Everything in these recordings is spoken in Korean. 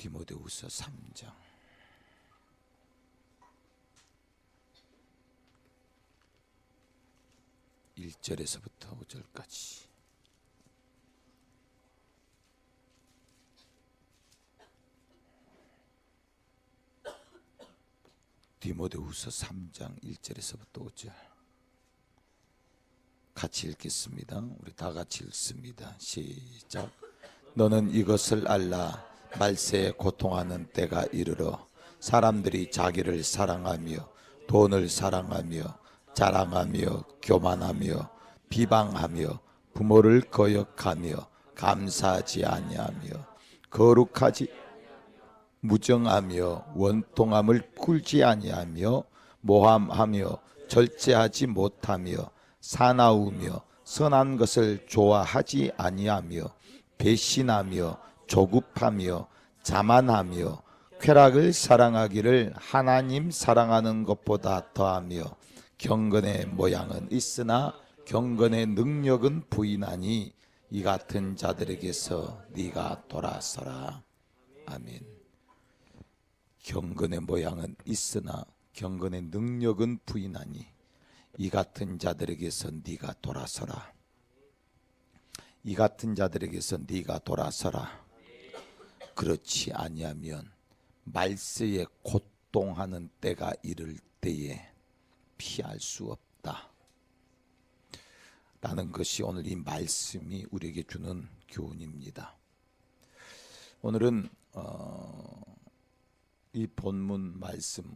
디모데후서 3장 1절에서부터 5절까지. 디모데후서 3장 1절에서부터 5절 같이 읽겠습니다. 우리 다 같이 읽습니다. 시작. 너는 이것을 알라. 말세에 고통하는 때가 이르러 사람들이 자기를 사랑하며 돈을 사랑하며 자랑하며 교만하며 비방하며 부모를 거역하며 감사하지 아니하며 거룩하지 무정하며 원통함을 풀지 아니하며 모함하며 절제하지 못하며 사나우며 선한 것을 좋아하지 아니하며 배신하며 조급하며 자만하며 쾌락을 사랑하기를 하나님 사랑하는 것보다 더하며 경건의 모양은 있으나 경건의 능력은 부인하니 이 같은 자들에게서 네가 돌아서라. 아멘. 경건의 모양은 있으나 경건의 능력은 부인하니 이 같은 자들에게서 네가 돌아서라. 이 같은 자들에게서 네가 돌아서라. 그렇지 아니하면 말세에 고통하는 때가 이를 때에 피할 수 없다 라는 것이 오늘 이 말씀이 우리에게 주는 교훈입니다. 오늘은 이 본문 말씀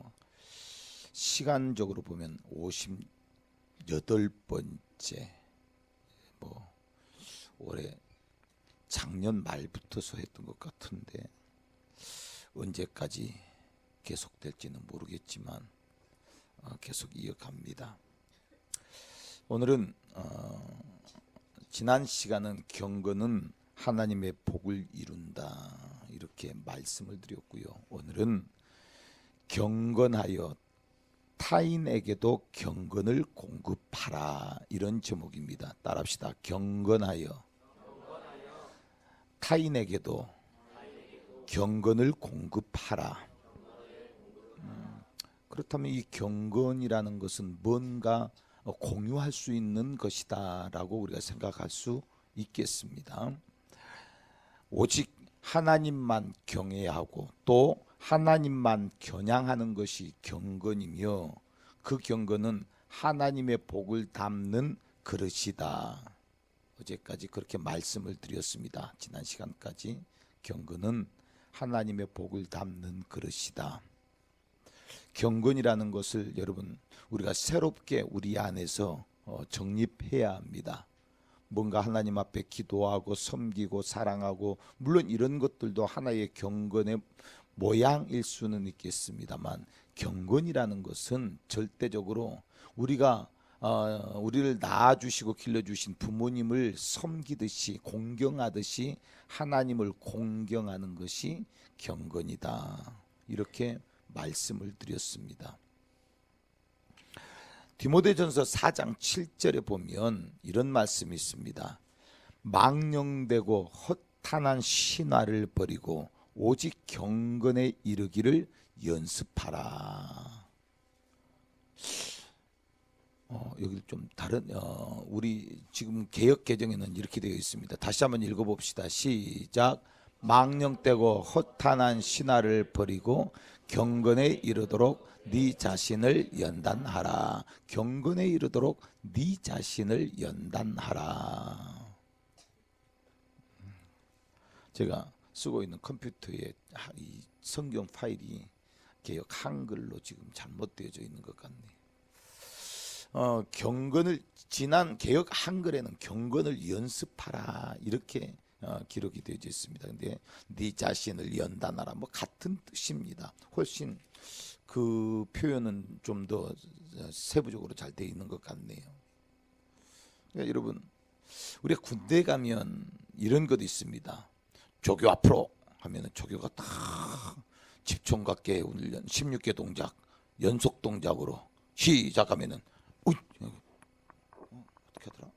시간적으로 보면 58번째 올해 작년 말부터서 했던 것 같은데 언제까지 계속될지는 모르겠지만 계속 이어갑니다. 오늘은 지난 시간은 경건은 하나님의 복을 이룬다 이렇게 말씀을 드렸고요. 오늘은 경건하여 타인에게도 경건을 공급하라 이런 제목입니다. 따라합시다. 경건하여 타인에게도 경건을 공급하라. 그렇다면 이 경건이라는 것은 뭔가 공유할 수 있는 것이다 라고 우리가 생각할 수 있겠습니다. 오직 하나님만 경외하고 또 하나님만 겨냥하는 것이 경건이며 그 경건은 하나님의 복을 담는 그릇이다. 어제까지 그렇게 말씀을 드렸습니다. 지난 시간까지 경건은 하나님의 복을 담는 그릇이다. 경건이라는 것을 여러분 우리가 새롭게 우리 안에서 정립해야 합니다. 뭔가 하나님 앞에 기도하고 섬기고 사랑하고 물론 이런 것들도 하나의 경건의 모양일 수는 있겠습니다만 경건이라는 것은 절대적으로 우리가 우리를 낳아주시고 길러주신 부모님을 섬기듯이 공경하듯이 하나님을 공경하는 것이 경건이다 이렇게 말씀을 드렸습니다. 디모데전서 4장 7절에 보면 이런 말씀이 있습니다. 망령되고 허탄한 신화를 버리고 오직 경건에 이르기를 연습하라. 여기 좀 다른 우리 지금 개역 개정에는 이렇게 되어 있습니다. 다시 한번 읽어봅시다. 시작. 망령되고 허탄한 신화를 버리고 경건에 이르도록 네 자신을 연단하라. 경건에 이르도록 네 자신을 연단하라. 제가 쓰고 있는 컴퓨터에 이 성경 파일이 개역 한글로 지금 잘못되어져 있는 것 같네요. 경건을 지난 개역 한글에는 경건을 연습하라 이렇게 기록이 되어 있습니다. 근데 네 자신을 연단하라 뭐 같은 뜻입니다. 훨씬 그 표현은 좀 더 세부적으로 잘 되어 있는 것 같네요. 그러니까 여러분 우리가 군대 가면 이런 것도 있습니다. 조교 앞으로 하면은 조교가 딱 집총각계 훈련 16개 동작 연속 동작으로 시작하면은 어떻게 하더라?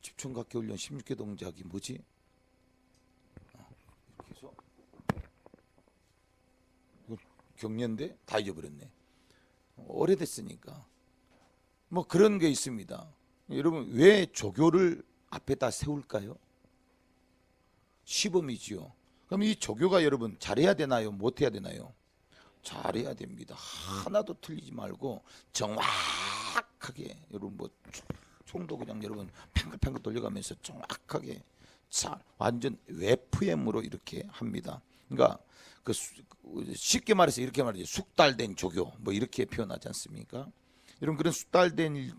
집총각계 훈련 16개 동작이 뭐지? 이렇게 해서 경년대 다 잊어버렸네. 오래됐으니까. 뭐 그런 게 있습니다. 여러분 왜 조교를 앞에다 세울까요? 시범이지요. 그럼 이 조교가 여러분 잘해야 되나요? 못해야 되나요? 잘해야 됩니다. 하나도 틀리지 말고 정확하게 여러분 뭐 총도 그냥 여러분 팽글팽글 돌려가면서 정확하게 완전 FM으로 이렇게 합니다. 그러니까 그 쉽게 말해서 이렇게 말이죠. 숙달된 조교 뭐 이렇게 표현하지 않습니까? 여러분 그런 숙달된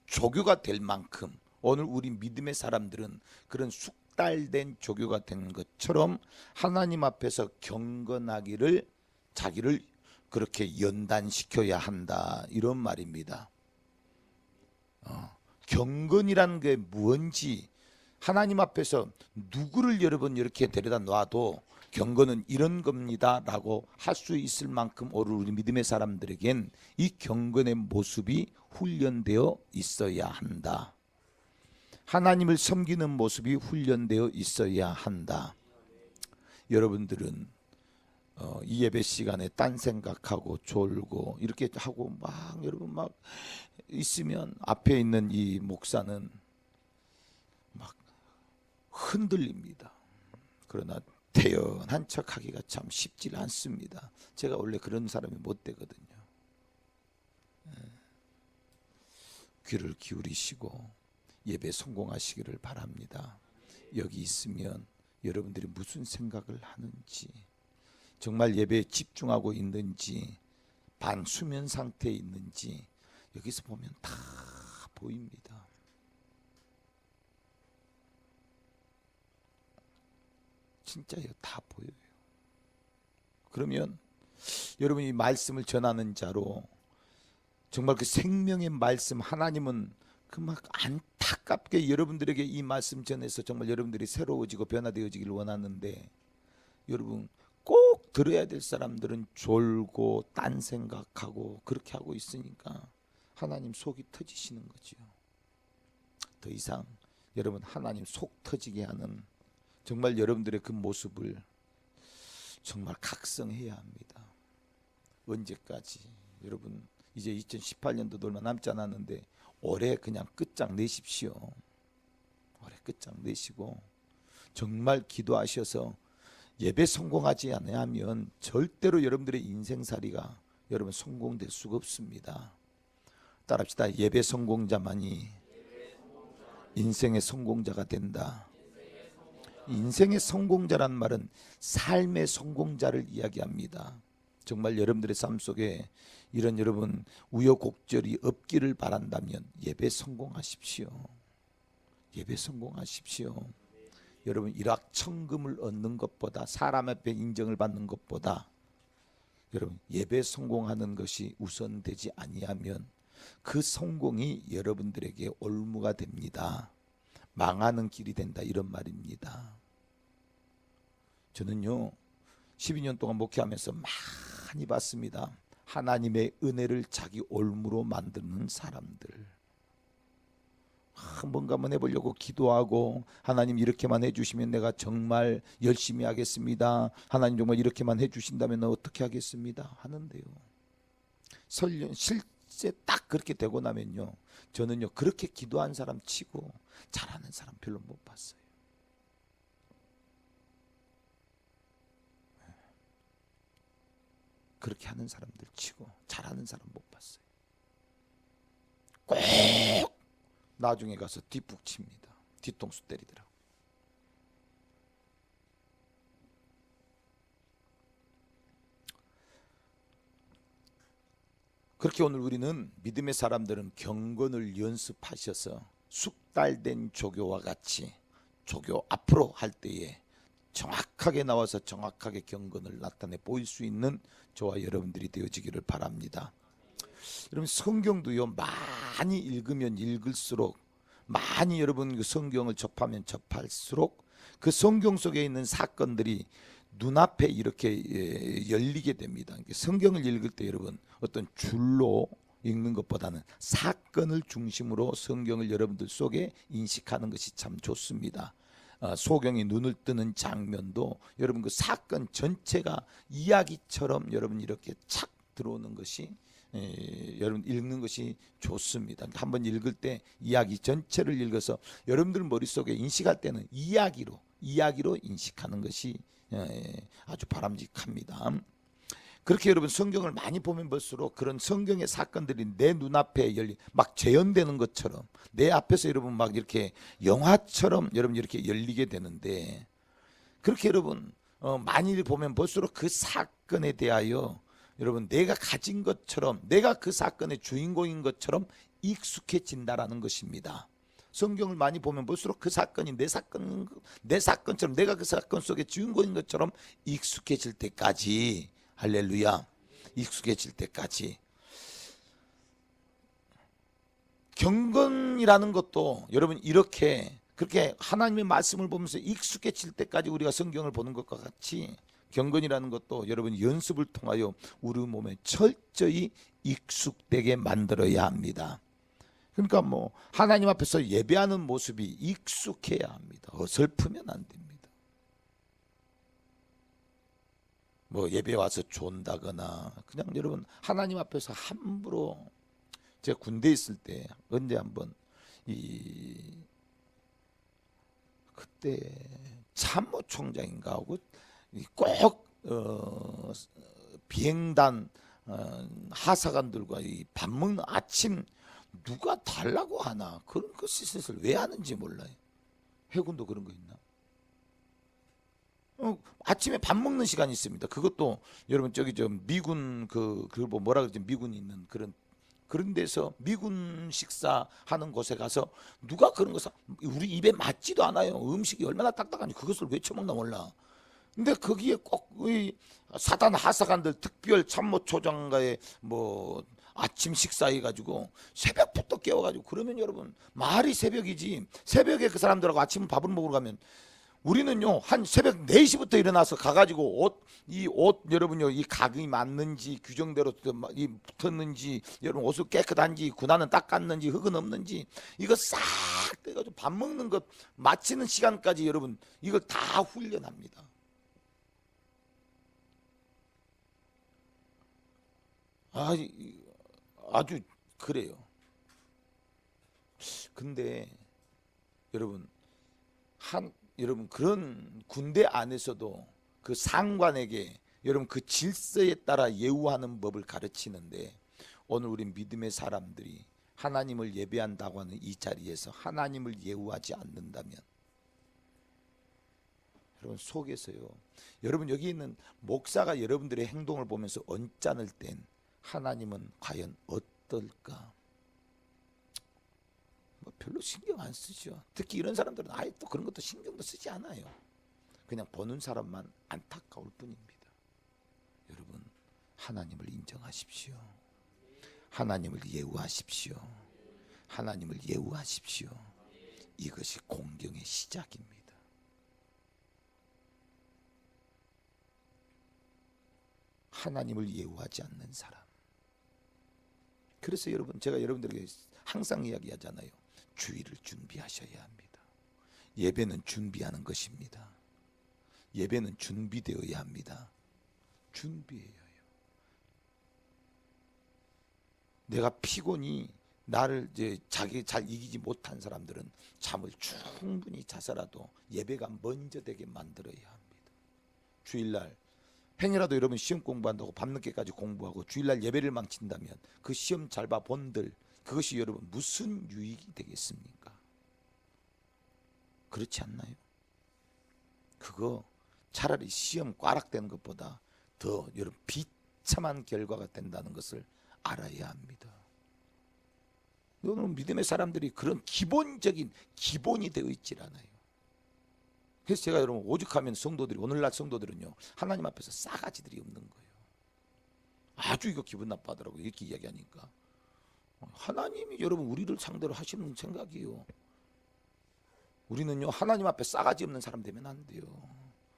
조교가 될 만큼 오늘 우리 믿음의 사람들은 그런 숙달된 조교가 되는 것처럼 하나님 앞에서 경건하기를 자기를 그렇게 연단시켜야 한다 이런 말입니다. 경건이라는 게 뭔지 하나님 앞에서 누구를 여러분 이렇게 데려다 놔도 경건은 이런 겁니다 라고 할 수 있을 만큼 오늘 우리 믿음의 사람들에겐 이 경건의 모습이 훈련되어 있어야 한다. 하나님을 섬기는 모습이 훈련되어 있어야 한다. 여러분들은 이 예배 시간에 딴 생각하고 졸고 이렇게 하고 막 여러분 막 있으면 앞에 있는 이 목사는 막 흔들립니다. 그러나 태연한 척하기가 참 쉽지 않습니다. 제가 원래 그런 사람이 못 되거든요. 귀를 기울이시고 예배 성공하시기를 바랍니다. 여기 있으면 여러분들이 무슨 생각을 하는지, 정말 예배에 집중하고 있는지, 반수면 상태에 있는지 여기서 보면 다 보입니다. 진짜요, 다 보여요. 그러면 여러분이 말씀을 전하는 자로 정말 그 생명의 말씀, 하나님은 그 막 안타깝게 여러분들에게 이 말씀 전해서 정말 여러분들이 새로워지고 변화되어지기를 원하는데, 여러분 꼭 들어야 될 사람들은 졸고 딴 생각하고 그렇게 하고 있으니까 하나님 속이 터지시는 거죠. 더 이상 여러분 하나님 속 터지게 하는 정말 여러분들의 그 모습을 정말 각성해야 합니다. 언제까지? 여러분 이제 2018년도도 얼마 남지 않았는데 올해 그냥 끝장내십시오. 올해 끝장내시고 정말 기도하셔서 예배 성공하지 않으면 절대로 여러분들의 인생살이가 여러분 성공될 수가 없습니다. 따라합시다. 예배 성공자만이 인생의 성공자가 된다. 인생의 성공자란 말은 삶의 성공자를 이야기합니다. 정말 여러분들의 삶 속에 이런 여러분 우여곡절이 없기를 바란다면 예배 성공하십시오. 예배 성공하십시오. 여러분 일확천금을 얻는 것보다, 사람 앞에 인정을 받는 것보다 여러분 예배 성공하는 것이 우선되지 아니하면 그 성공이 여러분들에게 올무가 됩니다. 망하는 길이 된다 이런 말입니다. 저는요 12년 동안 목회하면서 많이 봤습니다. 하나님의 은혜를 자기 올무로 만드는 사람들. 뭔가 한번 해보려고 기도하고, 하나님 이렇게만 해주시면 내가 정말 열심히 하겠습니다. 하나님 정말 이렇게만 해주신다면 어떻게 하겠습니다 하는데요, 실제 딱 그렇게 되고 나면요, 저는요 그렇게 기도한 사람 치고 잘하는 사람 별로 못 봤어요. 그렇게 하는 사람들 치고 잘하는 사람 못 봤어요. 꼭 나중에 가서 뒷북 칩니다. 뒤통수 때리더라고. 그렇게 오늘 우리는 믿음의 사람들은 경건을 연습하셔서 숙달된 조교와 같이 조교 앞으로 할 때에 정확하게 나와서 정확하게 경건을 나타내 보일 수 있는 저와 여러분들이 되어지기를 바랍니다. 여러분 성경도요 많이 읽으면 읽을수록, 많이 여러분 그 성경을 접하면 접할수록 그 성경 속에 있는 사건들이 눈앞에 이렇게 열리게 됩니다. 성경을 읽을 때 여러분 어떤 줄로 읽는 것보다는 사건을 중심으로 성경을 여러분들 속에 인식하는 것이 참 좋습니다. 소경이 눈을 뜨는 장면도 여러분 그 사건 전체가 이야기처럼 여러분 이렇게 착 들어오는 것이 여러분 읽는 것이 좋습니다. 한번 읽을 때 이야기 전체를 읽어서 여러분들 머릿속에 인식할 때는 이야기로 인식하는 것이 아주 바람직합니다. 그렇게 여러분 성경을 많이 보면 볼수록 그런 성경의 사건들이 내 눈앞에 막 재현되는 것처럼 내 앞에서 여러분 막 이렇게 영화처럼 여러분 이렇게 열리게 되는데, 그렇게 여러분 많이 보면 볼수록 그 사건에 대하여 여러분 내가 가진 것처럼, 내가 그 사건의 주인공인 것처럼 익숙해진다라는 것입니다. 성경을 많이 보면 볼수록 그 사건이 내 사건처럼, 내가 그 사건 속의 주인공인 것처럼 익숙해질 때까지, 할렐루야, 익숙해질 때까지. 경건이라는 것도 여러분 이렇게 그렇게 하나님의 말씀을 보면서 익숙해질 때까지 우리가 성경을 보는 것과 같이, 경건이라는 것도 여러분 연습을 통하여 우리 몸에 철저히 익숙되게 만들어야 합니다. 그러니까 뭐 하나님 앞에서 예배하는 모습이 익숙해야 합니다. 어설프면 안 됩니다. 뭐 예배 와서 존다거나 그냥 여러분 하나님 앞에서 함부로, 제가 군대에 있을 때 언제 한번 그때 참모총장인가 하고 꼭 비행단 하사관들과 밥 먹는 아침 누가 달라고 하나, 그런 그 시스템을 왜 하는지 몰라요. 해군도 그런 거 있나? 아침에 밥 먹는 시간이 있습니다. 그것도 여러분 저기 저 미군 뭐 뭐라 그러지, 미군 있는 그런 데서 미군 식사하는 곳에 가서 누가 그런 것을 우리 입에 맞지도 않아요. 음식이 얼마나 딱딱한지 그것을 왜 처먹나 몰라. 근데 거기에 꼭 사단 하사관들 특별 참모총장과의 뭐 아침 식사해가지고 새벽부터 깨워가지고, 그러면 여러분 말이 새벽이지, 새벽에 그 사람들하고 아침 밥을 먹으러 가면 우리는요 한 새벽 4시부터 일어나서 가가지고 옷 여러분요 이 각이 맞는지 규정대로 붙었는지, 여러분 옷을 깨끗한지 군화는 닦았는지 흙은 없는지 이거 싹 떼가지고 밥 먹는 것 마치는 시간까지 여러분 이걸 다 훈련합니다. 아주 그래요. 근데 여러분 여러분 그런 군대 안에서도 그 상관에게 여러분 그 질서에 따라 예우하는 법을 가르치는데, 오늘 우리 믿음의 사람들이 하나님을 예배한다고 하는 이 자리에서 하나님을 예우하지 않는다면 여러분 속에서요, 여러분 여기 있는 목사가 여러분들의 행동을 보면서 언짢을 땐 하나님은 과연 어떨까? 뭐 별로 신경 안 쓰죠. 특히 이런 사람들은 아예 또 그런 것도 신경도 쓰지 않아요. 그냥 보는 사람만 안타까울 뿐입니다. 여러분 하나님을 인정하십시오. 하나님을 예우하십시오. 하나님을 예우하십시오. 이것이 공경의 시작입니다. 하나님을 예우하지 않는 사람. 그래서 여러분 제가 여러분들에게 항상 이야기하잖아요. 주일을 준비하셔야 합니다. 예배는 준비하는 것입니다. 예배는 준비되어야 합니다. 준비해야 해요. 내가 피곤이 나를 자기 잘 이기지 못한 사람들은 잠을 충분히 자서라도 예배가 먼저 되게 만들어야 합니다. 주일날 행여라도 여러분 시험 공부한다고 밤늦게까지 공부하고 주일날 예배를 망친다면 그 시험 잘 봐 본들 그것이 여러분 무슨 유익이 되겠습니까? 그렇지 않나요? 그거 차라리 시험 꽈락되는 것보다 더 여러분 비참한 결과가 된다는 것을 알아야 합니다. 오늘 믿음의 사람들이 그런 기본적인 기본이 되어 있질 않아요. 그래서 제가 여러분 오죽하면 성도들이, 오늘날 성도들은요 하나님 앞에서 싸가지들이 없는 거예요. 아주 이거 기분 나빠하더라고요. 이렇게 이야기하니까. 하나님이 여러분 우리를 상대로 하시는 생각이에요. 우리는요 하나님 앞에 싸가지 없는 사람 되면 안 돼요.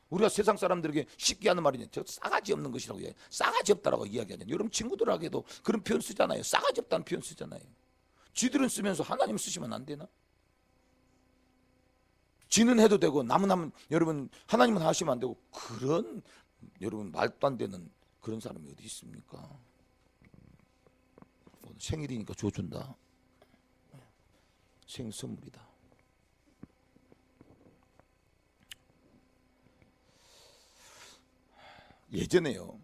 우리가 세상 사람들에게 쉽게 하는 말이냐, 저 싸가지 없는 것이라고 이야기해요. 싸가지 없다라고 이야기하잖아요. 여러분 친구들에게도 그런 표현 쓰잖아요. 싸가지 없다는 표현 쓰잖아요. 지들은 쓰면서 하나님 쓰시면 안 되나? 지는 해도 되고 남은 하면 여러분 하나님은 하시면 안 되고 그런 여러분 말도 안 되는 그런 사람이 어디 있습니까? 오늘 생일이니까 줘준다. 생일 선물이다. 예전에요,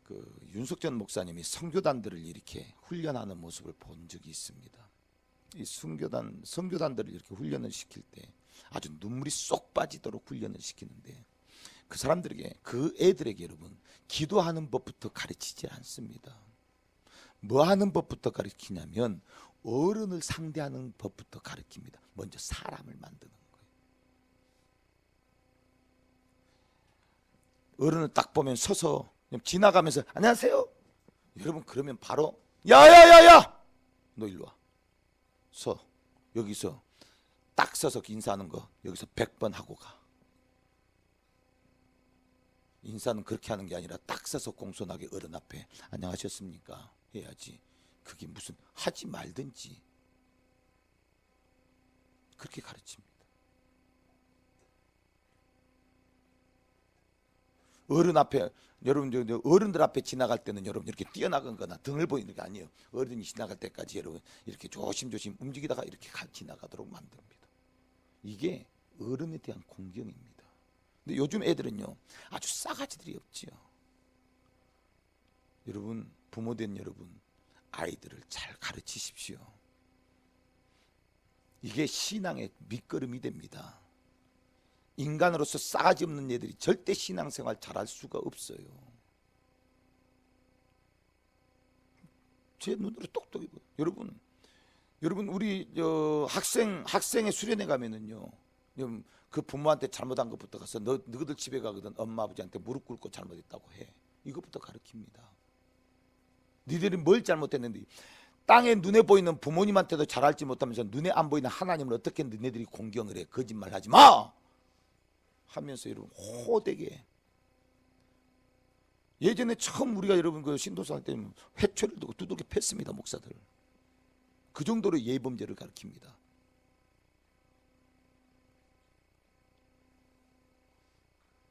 그 윤석전 목사님이 선교단들을 이렇게 훈련하는 모습을 본 적이 있습니다. 이 선교단들을 이렇게 훈련을 시킬 때 아주 눈물이 쏙 빠지도록 훈련을 시키는데 그 사람들에게, 그 애들에게 여러분 기도하는 법부터 가르치지 않습니다. 뭐 하는 법부터 가르치냐면 어른을 상대하는 법부터 가르칩니다. 먼저 사람을 만드는 거예요. 어른을 딱 보면 서서 지나가면서 안녕하세요. 여러분 그러면 바로 야야야야 너 일로 와. 서. 여기서 딱 서서 인사하는 거 여기서 100번 하고 가. 인사는 그렇게 하는 게 아니라 딱 서서 공손하게 어른 앞에 안녕하셨습니까 해야지. 그게 무슨 하지 말든지 그렇게 가르칩니다. 어른 앞에 여러분 어른들 앞에 지나갈 때는 여러분 이렇게 뛰어나가거나 등을 보이는 게 아니에요. 어른이 지나갈 때까지 여러분 이렇게 조심조심 움직이다가 이렇게 지나가도록 만듭니다. 이게 어른에 대한 공경입니다. 근데 요즘 애들은요 아주 싸가지들이 없지요. 여러분 부모된 여러분 아이들을 잘 가르치십시오. 이게 신앙의 밑거름이 됩니다. 인간으로서 싸가지 없는 애들이 절대 신앙생활 잘할 수가 없어요. 제 눈으로 똑똑히 보여요. 여러분 우리 학생의 수련회 가면은요 그 부모한테 잘못한 것부터 가서 너희들 집에 가거든 엄마 아버지한테 무릎 꿇고 잘못했다고 해. 이것부터 가르칩니다. 니들이 뭘 잘못했는데 땅에 눈에 보이는 부모님한테도 잘알지 못하면서 눈에 안 보이는 하나님을 어떻게 너네들이 공경을 해. 거짓말하지 마 하면서 여러분 호되게. 예전에 처음 우리가 여러분 그 신도사 할 때는 회초리를 두고 두들겨 팼습니다. 목사들. 그 정도로 예범죄를 가르칩니다.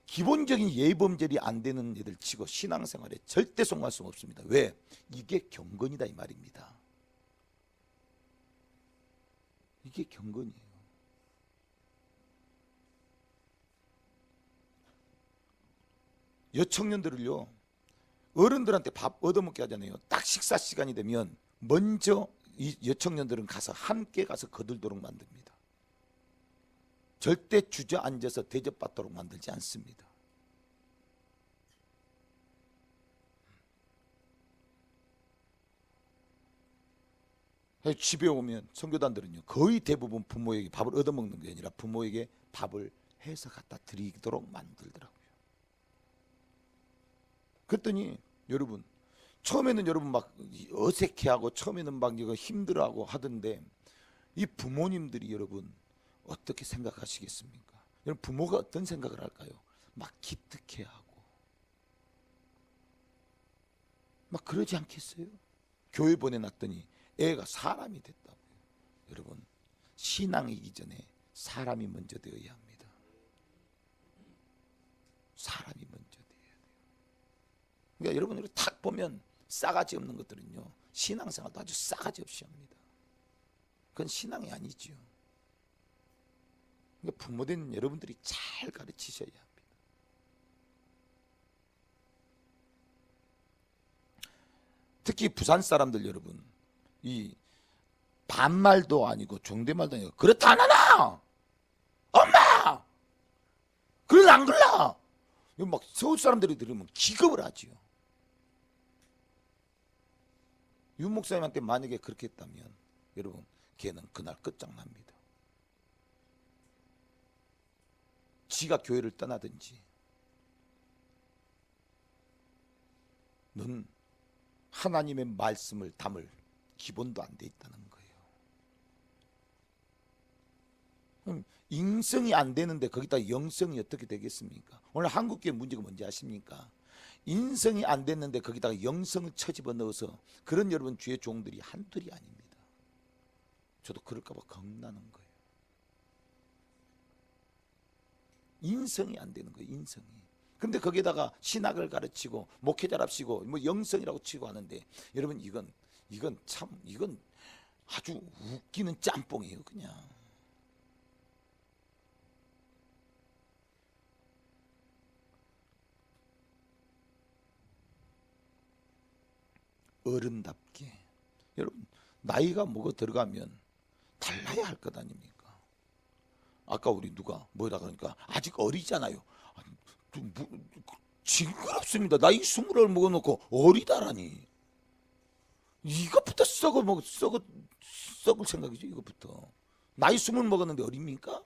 기본적인 예범죄이 안 되는 애들 치고 신앙생활에 절대 성공할 수 없습니다. 왜? 이게 경건이다 이 말입니다. 이게 경건이에요. 여청년들을요 어른들한테 밥 얻어먹게 하잖아요. 딱 식사 시간이 되면 먼저 이 여청년들은 가서 함께 가서 거들도록 만듭니다. 절대 주저앉아서 대접받도록 만들지 않습니다. 집에 오면 선교단들은요 거의 대부분 부모에게 밥을 얻어먹는 게 아니라 부모에게 밥을 해서 갖다 드리도록 만들더라고요. 그랬더니 여러분 처음에는 여러분 막 어색해하고 처음에는 막 이거 힘들어하고 하던데 이 부모님들이 여러분 어떻게 생각하시겠습니까? 여러분 부모가 어떤 생각을 할까요? 막 기특해하고 막 그러지 않겠어요? 교회 보내놨더니 애가 사람이 됐다고요. 여러분 신앙이기 전에 사람이 먼저 되어야 합니다. 사람이 먼저 되어야 돼요. 그러니까 여러분 딱 보면 싸가지 없는 것들은요 신앙생활도 아주 싸가지 없이 합니다. 그건 신앙이 아니지요. 그러니까 부모된 여러분들이 잘 가르치셔야 합니다. 특히 부산 사람들 여러분 이 반말도 아니고 존댓말도 아니고 그렇다 안 하나 엄마 그래 안 그래 막 서울 사람들이 들으면 기겁을 하지요. 윤 목사님한테 만약에 그렇게 했다면 여러분 걔는 그날 끝장납니다. 지가 교회를 떠나든지. 넌 하나님의 말씀을 담을 기본도 안 돼 있다는 거예요. 그럼 인성이 안 되는데 거기다 영성이 어떻게 되겠습니까? 오늘 한국교회 문제가 뭔지 아십니까? 인성이 안 됐는데 거기다가 영성을 쳐집어 넣어서 그런 여러분 주의 종들이 한둘이 아닙니다. 저도 그럴까 봐 겁나는 거예요. 인성이 안 되는 거예요. 인성이. 근데 거기에다가 신학을 가르치고 목회자랍시고 뭐 영성이라고 치고 하는데 여러분 이건 아주 웃기는 짬뽕이에요. 그냥. 어른답게. 여러분 나이가 뭐가 들어가면 달라야 할 것 아닙니까? 아까 우리 누가 뭐라 그러니까 아직 어리잖아요. 징그럽습니다. 나이 20을 먹어놓고 어리다라니. 이것부터 썩을 생각이죠. 이것부터. 나이 20 먹었는데 어립니까?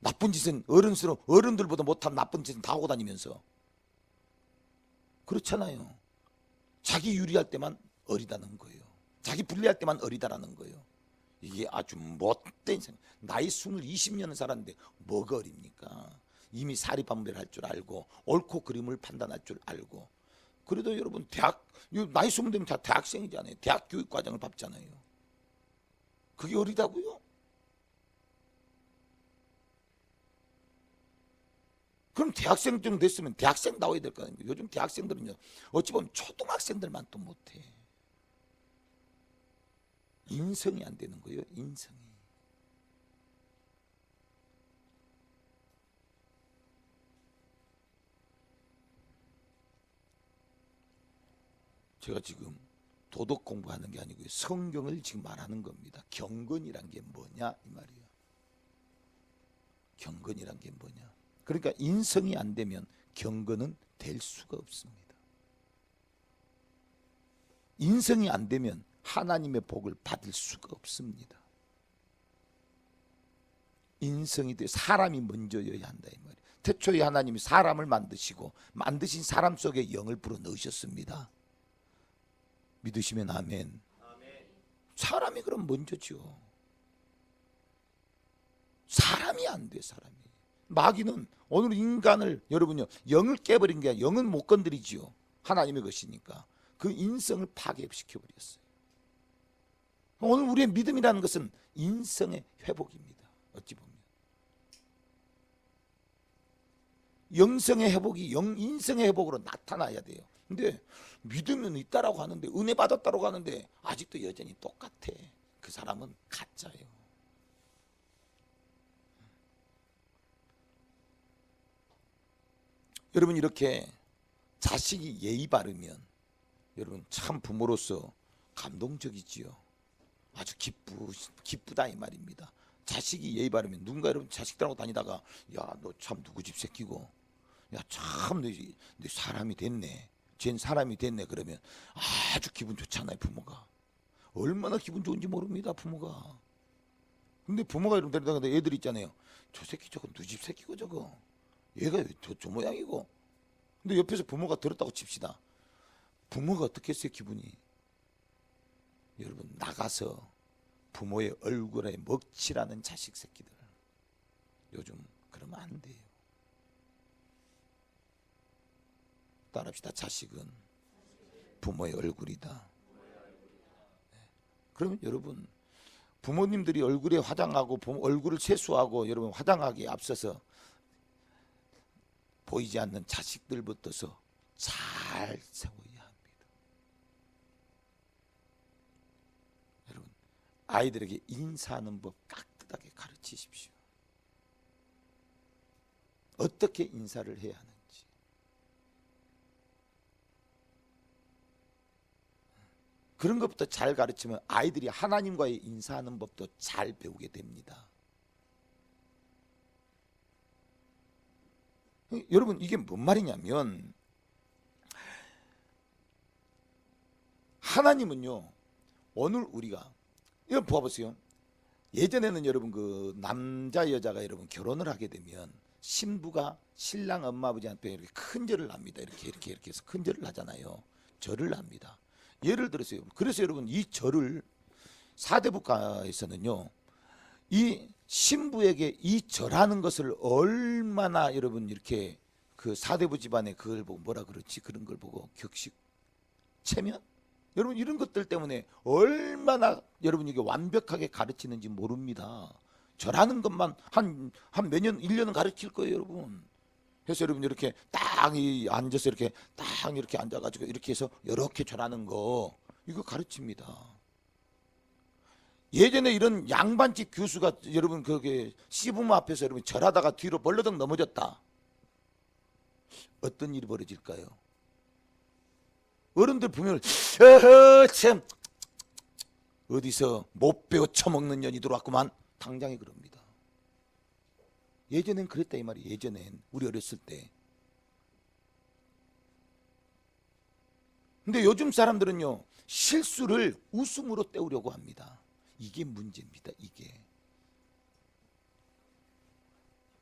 나쁜 짓은 어른들보다 못한 나쁜 짓은 다 하고 다니면서. 그렇잖아요. 자기 유리할 때만 어리다는 거예요. 자기 불리할 때만 어리다라는 거예요. 이게 아주 못된 생각. 나이 20년 살았는데 뭐가 어립니까? 이미 사리방배를 할 줄 알고 옳고 그름을 판단할 줄 알고. 그래도 여러분 나이 20 되면 다 대학생이잖아요. 대학 교육 과정을 밟잖아요. 그게 어리다고요? 그럼 대학생쯤 됐으면 대학생 나와야 될 거 아닙니까? 요즘 대학생들은요 어찌 보면 초등학생들만 또 못해. 인성이 안 되는 거예요. 인성이. 제가 지금 도덕 공부하는 게 아니고요. 성경을 지금 말하는 겁니다. 경건이란 게 뭐냐 이 말이에요. 경건이란 게 뭐냐. 그러니까 인성이 안 되면 경건은 될 수가 없습니다. 인성이 안 되면 하나님의 복을 받을 수가 없습니다. 인성이 돼 사람이 먼저여야 한다 이 말이에요. 태초에 하나님이 사람을 만드시고 만드신 사람 속에 영을 불어 넣으셨습니다. 믿으시면 아멘. 사람이 그럼 먼저죠. 사람이 안 돼. 사람이. 마귀는 오늘 인간을 여러분요 영을 깨버린 게 아니라 영은 못 건드리지요. 하나님의 것이니까 그 인성을 파괴시켜 버렸어요. 오늘 우리의 믿음이라는 것은 인성의 회복입니다. 어찌 보면 영성의 회복이 인성의 회복으로 나타나야 돼요. 근데 믿음은 있다라고 하는데 은혜 받았다라고 하는데 아직도 여전히 똑같아. 그 사람은 가짜예요. 여러분 이렇게 자식이 예의 바르면 여러분 참 부모로서 감동적이지요. 아주 기쁘다 이 말입니다. 자식이 예의 바르면 누군가 여러분 자식들하고 다니다가 야 너 참 누구 집 새끼고 야 참 너 사람이 됐네. 쟨 사람이 됐네. 그러면 아주 기분 좋잖아요. 부모가. 얼마나 기분 좋은지 모릅니다. 부모가. 근데 부모가 이러면 데려다가 애들 있잖아요. 저 새끼 저거 누구 집 새끼고 저거. 얘가 저 모양이고. 근데 옆에서 부모가 들었다고 칩시다. 부모가 어떻게 했어요 기분이? 여러분 나가서 부모의 얼굴에 먹칠하는 자식 새끼들. 요즘 그러면 안 돼요. 따라합시다. 자식은 부모의 얼굴이다. 그러면 여러분 부모님들이 얼굴에 화장하고 얼굴을 세수하고 여러분 화장하기에 앞서서 보이지 않는 자식들부터서 잘 세워야 합니다. 여러분 아이들에게 인사하는 법 깍듯하게 가르치십시오. 어떻게 인사를 해야 하는지. 그런 것부터 잘 가르치면 아이들이 하나님과의 인사하는 법도 잘 배우게 됩니다. 여러분 이게 뭔 말이냐면 하나님은요 오늘 우리가 이거 봐보세요. 예전에는 여러분 그 남자 여자가 여러분 결혼을 하게 되면 신부가 신랑 엄마 아버지한테 이렇게 큰 절을 합니다. 이렇게 해서 큰 절을 하잖아요. 절을 합니다. 예를 들어서요. 그래서 여러분 이 절을 사대국가에서는요 이 신부에게 이 절하는 것을 얼마나 여러분 이렇게 그 사대부 집안에 그걸 보고 뭐라 그렇지 그런 걸 보고 격식 체면 여러분 이런 것들 때문에 얼마나 여러분 이게 완벽하게 가르치는지 모릅니다. 절하는 것만 한 몇 년, 1년은 가르칠 거예요, 여러분. 그래서 여러분 이렇게 딱 앉아서 이렇게 딱 이렇게 앉아가지고 이렇게 해서 이렇게 절하는 거 이거 가르칩니다. 예전에 이런 양반집 교수가 여러분 그게 시부모 앞에서 여러분 절하다가 뒤로 벌러덩 넘어졌다. 어떤 일이 벌어질까요? 어른들 보면 참 어디서 못 배워 처먹는 년이 들어왔구만 당장에 그럽니다. 예전엔 그랬다 이 말이에요. 예전엔 우리 어렸을 때. 근데 요즘 사람들은요 실수를 웃음으로 때우려고 합니다. 이게 문제입니다. 이게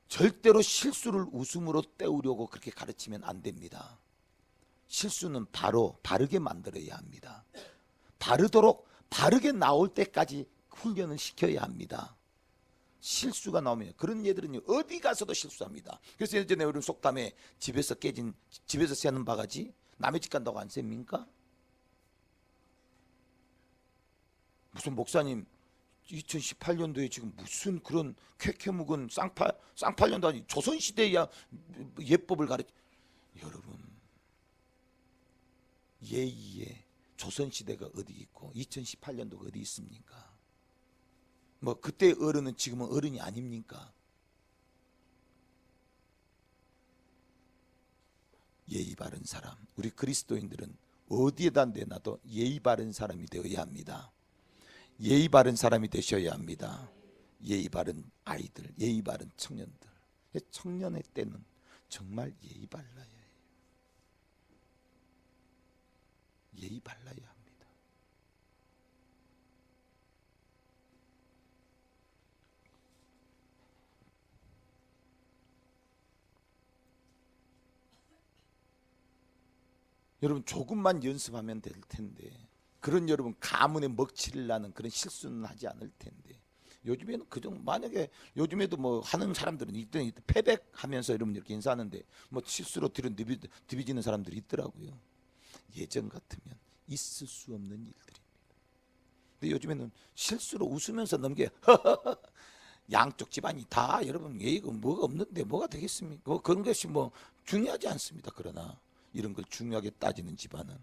절대로 실수를 웃음으로 때우려고 그렇게 가르치면 안 됩니다. 실수는 바르게 만들어야 합니다. 바르도록 바르게 나올 때까지 훈련을 시켜야 합니다. 실수가 나오면 그런 얘들은요 어디 가서도 실수합니다. 그래서 예전에 우리 속담에 집에서 새는 바가지 남의 집 간다고 안 셉니까? 무슨 목사님 2018년도에 지금 무슨 그런 쾌쾌 묵은 쌍팔년도 아니 조선시대야 예법을 여러분 예의에 조선시대가 어디 있고 2018년도가 어디 있습니까? 뭐 그때 어른은 지금은 어른이 아닙니까? 예의 바른 사람, 우리 그리스도인들은 어디에다 내놔도 예의 바른 사람이 되어야 합니다. 예의 바른 사람이 되셔야 합니다. 예의 바른 아이들, 예의 바른 청년들. 청년의 때는 정말 예의 발라야 해요. 예의 발라야 합니다. 여러분 조금만 연습하면 될 텐데 그런 여러분 가문의 먹칠을 나는 그런 실수는 하지 않을 텐데 요즘에는 그정 만약에 요즘에도 뭐 하는 사람들은 이때 패백하면서 여러분 이렇게 인사하는데 뭐 실수로 뒤로 디비지는 사람들이 있더라고요. 예전 같으면 있을 수 없는 일들입니다. 근데 요즘에는 실수로 웃으면서 넘게 양쪽 집안이 다 여러분 예의가 뭐가 없는데 뭐가 되겠습니까? 뭐 그런 것이 뭐 중요하지 않습니다. 그러나 이런 걸 중요하게 따지는 집안은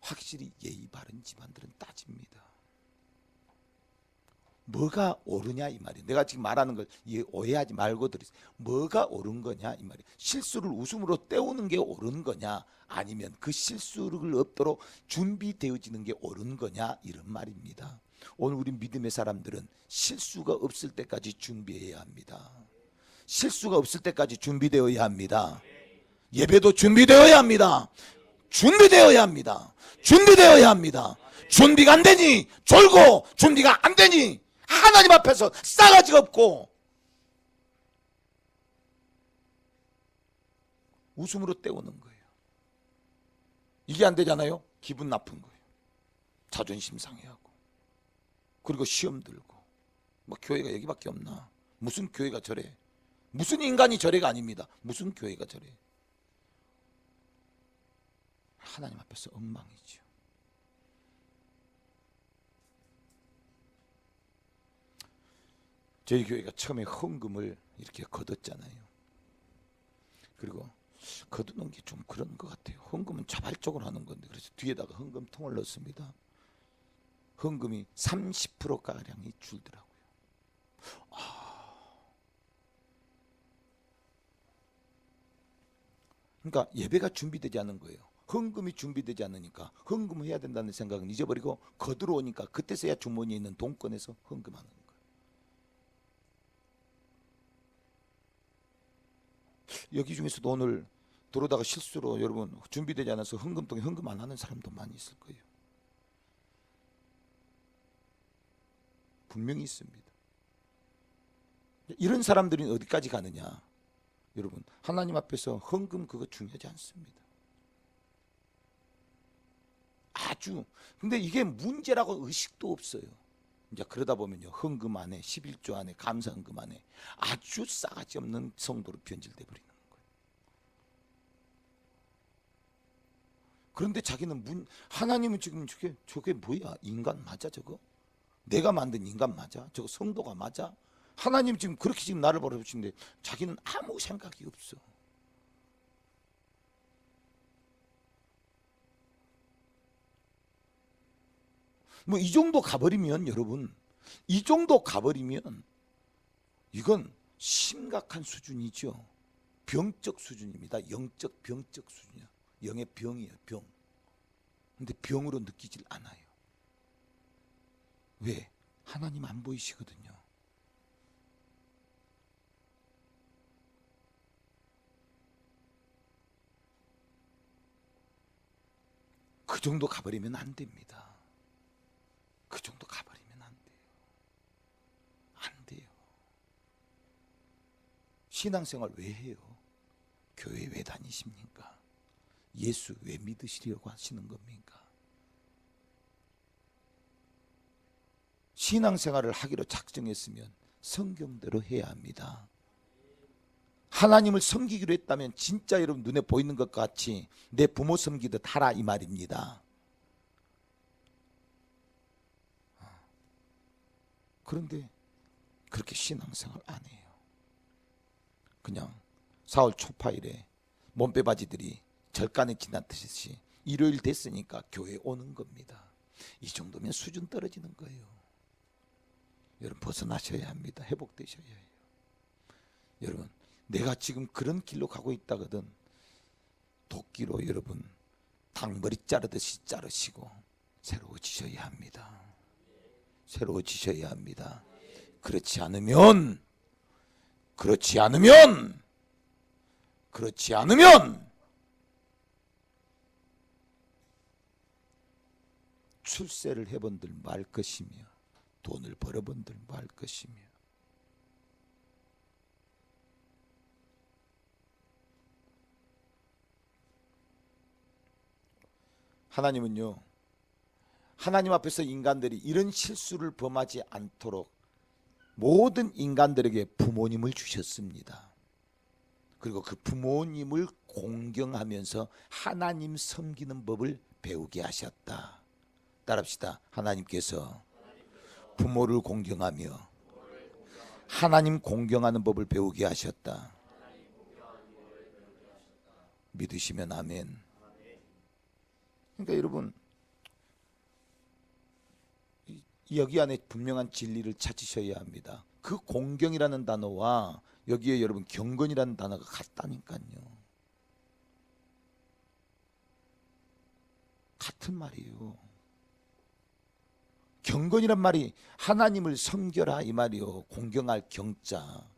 확실히 예의 바른 집안들은 따집니다. 뭐가 옳으냐 이 말이에요. 내가 지금 말하는 걸 오해하지 말고 들으세요. 뭐가 옳은 거냐 이 말이에요. 실수를 웃음으로 때우는 게 옳은 거냐 아니면 그 실수를 없도록 준비되어지는 게 옳은 거냐 이런 말입니다. 오늘 우리 믿음의 사람들은 실수가 없을 때까지 준비해야 합니다. 실수가 없을 때까지 준비되어야 합니다. 예배도 준비되어야 합니다. 준비되어야 합니다. 준비되어야 합니다. 준비가 안 되니 졸고 준비가 안 되니 하나님 앞에서 싸가지가 없고 웃음으로 때우는 거예요. 이게 안 되잖아요. 기분 나쁜 거예요. 자존심 상해하고 그리고 시험 들고 뭐 교회가 여기밖에 없나 무슨 교회가 저래 무슨 인간이 저래가 아닙니다. 무슨 교회가 저래 하나님 앞에서 엉망이죠. 저희 교회가 처음에 헌금을 이렇게 거뒀잖아요. 그리고 거두는 게 좀 그런 것 같아요. 헌금은 자발적으로 하는 건데 그래서 뒤에다가 헌금통을 넣습니다. 헌금이 30%가량이 줄더라고요. 그러니까 예배가 준비되지 않은 거예요. 헌금이 준비되지 않으니까 헌금을 해야 된다는 생각은 잊어버리고 거들어 오니까 그때서야 주머니에 있는 돈 꺼내서 헌금하는 거예요. 여기 중에서도 오늘 들어오다가 실수로 여러분 준비되지 않아서 헌금통에 헌금 안 하는 사람도 많이 있을 거예요. 분명히 있습니다. 이런 사람들이 어디까지 가느냐 여러분 하나님 앞에서 헌금 그거 중요하지 않습니다. 아주 근데 이게 문제라고 의식도 없어요. 이제 그러다 보면요 헌금 안에 11조 안에 감사헌금 안에 아주 싸가지 없는 성도로 변질돼 버리는 거예요. 그런데 자기는 하나님은 지금 저게 뭐야 인간 맞아 저거? 내가 만든 인간 맞아? 저거 성도가 맞아? 하나님 지금 그렇게 지금 나를 바라보시는데 자기는 아무 생각이 없어. 뭐 이 정도 가버리면 여러분, 이 정도 가버리면 이건 심각한 수준이죠. 병적 수준입니다. 영적 병적 수준이야. 영의 병이에요, 병. 근데 병으로 느끼질 않아요. 왜? 하나님 안 보이시거든요. 그 정도 가버리면 안 됩니다. 그 정도 가버리면 안 돼요. 안 돼요. 신앙생활 왜 해요? 교회 왜 다니십니까? 예수 왜 믿으시려고 하시는 겁니까? 신앙생활을 하기로 작정했으면 성경대로 해야 합니다. 하나님을 섬기기로 했다면 진짜 여러분 눈에 보이는 것 같이 내 부모 섬기듯 하라 이 말입니다. 그런데 그렇게 신앙생활 안 해요. 그냥 4월 초파일에 몸빼바지들이 절간에 지나듯이 일요일 됐으니까 교회에 오는 겁니다. 이 정도면 수준 떨어지는 거예요. 여러분 벗어나셔야 합니다. 회복되셔야 해요. 여러분 내가 지금 그런 길로 가고 있다거든 도끼로 여러분 닭머리 자르듯이 자르시고 새로워지셔야 합니다. 새로워지셔야 합니다. 그렇지 않으면 출세를 해본들 말 것이며 돈을 벌어본들 말 것이며 하나님은요, 하나님 앞에서 인간들이 이런 실수를 범하지 않도록 모든 인간들에게 부모님을 주셨습니다. 그리고 그 부모님을 공경하면서 하나님 섬기는 법을 배우게 하셨다. 따라합시다. 하나님께서 부모를 공경하며 하나님 공경하는 법을 배우게 하셨다. 믿으시면 아멘. 그러니까 여러분 여기 안에 분명한 진리를 찾으셔야 합니다. 그 공경이라는 단어와 여기에 여러분 경건이라는 단어가 같다니까요. 같은 말이에요. 경건이란 말이 하나님을 섬겨라 이 말이요. 공경할 경자.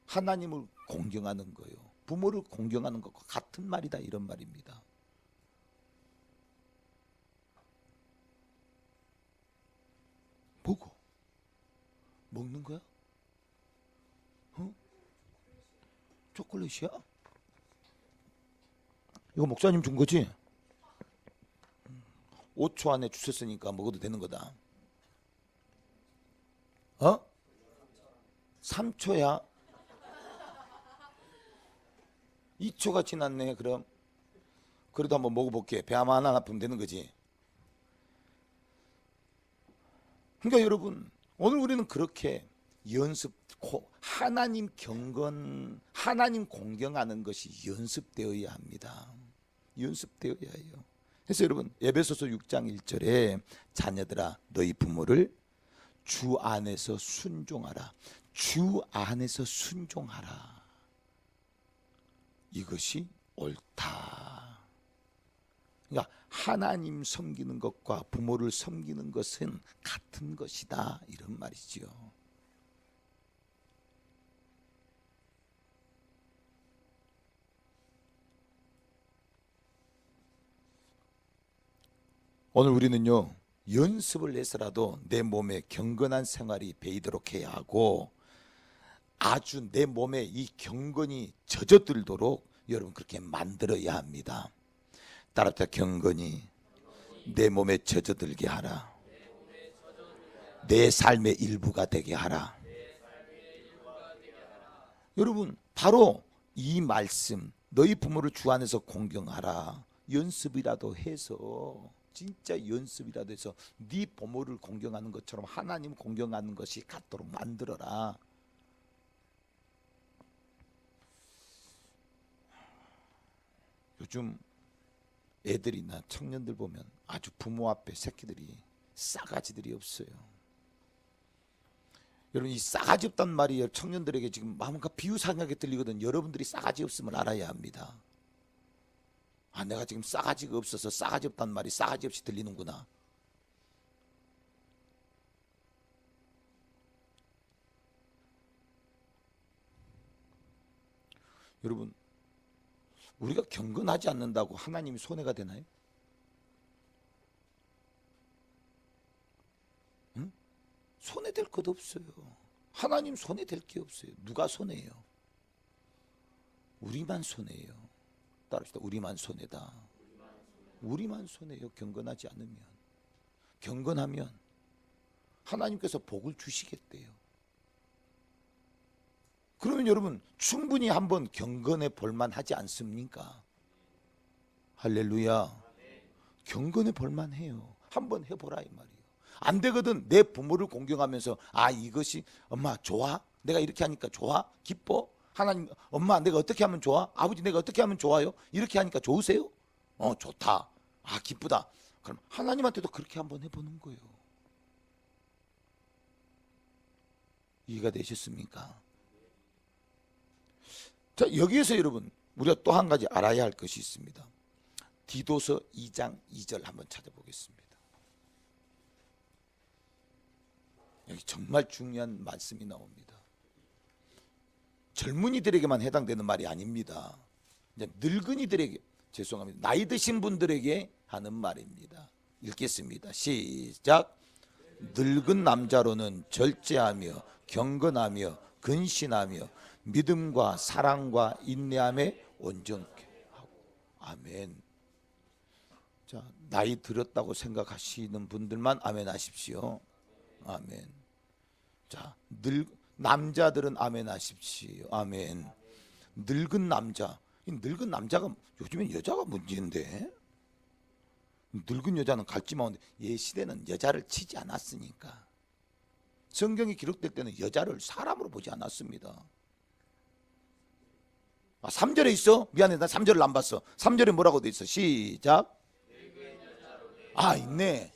하나님을 공경하는 거요. 부모를 공경하는 것과 같은 말이다 이런 말입니다. 뭐고? 먹는 거야? 어? 초콜릿이야? 이거 목사님 준 거지? 5초 안에 주셨으니까 먹어도 되는 거다. 3초야? 2초가 지났네. 그럼 그래도 한번 먹어볼게. 배 아마 하나 아프면 되는 거지. 그러니까 여러분 오늘 우리는 그렇게 하나님 경건, 하나님 공경하는 것이 연습되어야 합니다. 연습되어야 해요. 그래서 여러분 에베소서 6장 1절에 자녀들아 너희 부모를 주 안에서 순종하라. 주 안에서 순종하라. 이것이 옳다. 그러니까 하나님 섬기는 것과 부모를 섬기는 것은 같은 것이다 이런 말이지요. 오늘 우리는요 연습을 해서라도 내 몸에 경건한 생활이 배이도록 해야 하고 아주 내 몸에 이 경건이 젖어들도록 여러분 그렇게 만들어야 합니다. 따라서 경건이 내 몸에 젖어들게 하라. 내 삶의 일부가 되게 하라. 여러분 바로 이 말씀 너희 부모를 주 안에서 공경하라 연습이라도 해서 진짜 연습이라도 해서 네 부모를 공경하는 것처럼 하나님 공경하는 것이 같도록 만들어라. 요즘 애들이나 청년들 보면 아주 부모 앞에 새끼들이 싸가지들이 없어요. 여러분, 이 싸가지 없단 말이 청년들에게 지금 뭔가 비유상하게 들리거든. 여러분들이 싸가지 없음을 알아야 합니다. 아, 내가 지금 싸가지가 없어서 싸가지 없단 말이 싸가지 없이 들리는구나. 여러분, 우리가 경건하지 않는다고 하나님이 손해가 되나요? 응? 손해될 것 없어요. 하나님 손해될 게 없어요. 누가 손해예요? 우리만 손해예요. 따라합시다. 우리만 손해다. 우리만 손해요. 경건하지 않으면. 경건하면 하나님께서 복을 주시겠대요. 그러면 여러분, 충분히 한번 경건해 볼만 하지 않습니까? 할렐루야. 경건해 볼만 해요. 한번 해보라 이 말이에요. 안 되거든. 내 부모를 공경하면서 아, 이것이 엄마 좋아? 내가 이렇게 하니까 좋아? 기뻐? 하나님, 엄마 내가 어떻게 하면 좋아? 아버지 내가 어떻게 하면 좋아요? 이렇게 하니까 좋으세요? 좋다. 아, 기쁘다. 그럼 하나님한테도 그렇게 한번 해보는 거예요. 이해가 되셨습니까? 자, 여기에서 여러분, 우리가 또 한 가지 알아야 할 것이 있습니다. 디도서 2장 2절 한번 찾아보겠습니다. 여기 정말 중요한 말씀이 나옵니다. 젊은이들에게만 해당되는 말이 아닙니다. 이제 늙은이들에게, 죄송합니다, 나이 드신 분들에게 하는 말입니다. 읽겠습니다. 시작. 늙은 남자로는 절제하며 경건하며 근신하며 믿음과 사랑과 인내함에 온전케 하고. 아멘. 자, 나이 들었다고 생각하시는 분들만 아멘 하십시오. 아멘. 자, 남자들은 아멘 하십시오. 아멘. 늙은 남자. 이 늙은 남자가 요즘엔 여자가 문제인데. 늙은 여자는 갈지마운데 예 시대는 여자를 치지 않았으니까. 성경이 기록될 때는 여자를 사람으로 보지 않았습니다. 아, 3절에 있어? 미안해, 나 3절을 안 봤어. 3절에 뭐라고 돼 있어? 시작. 아, 있네.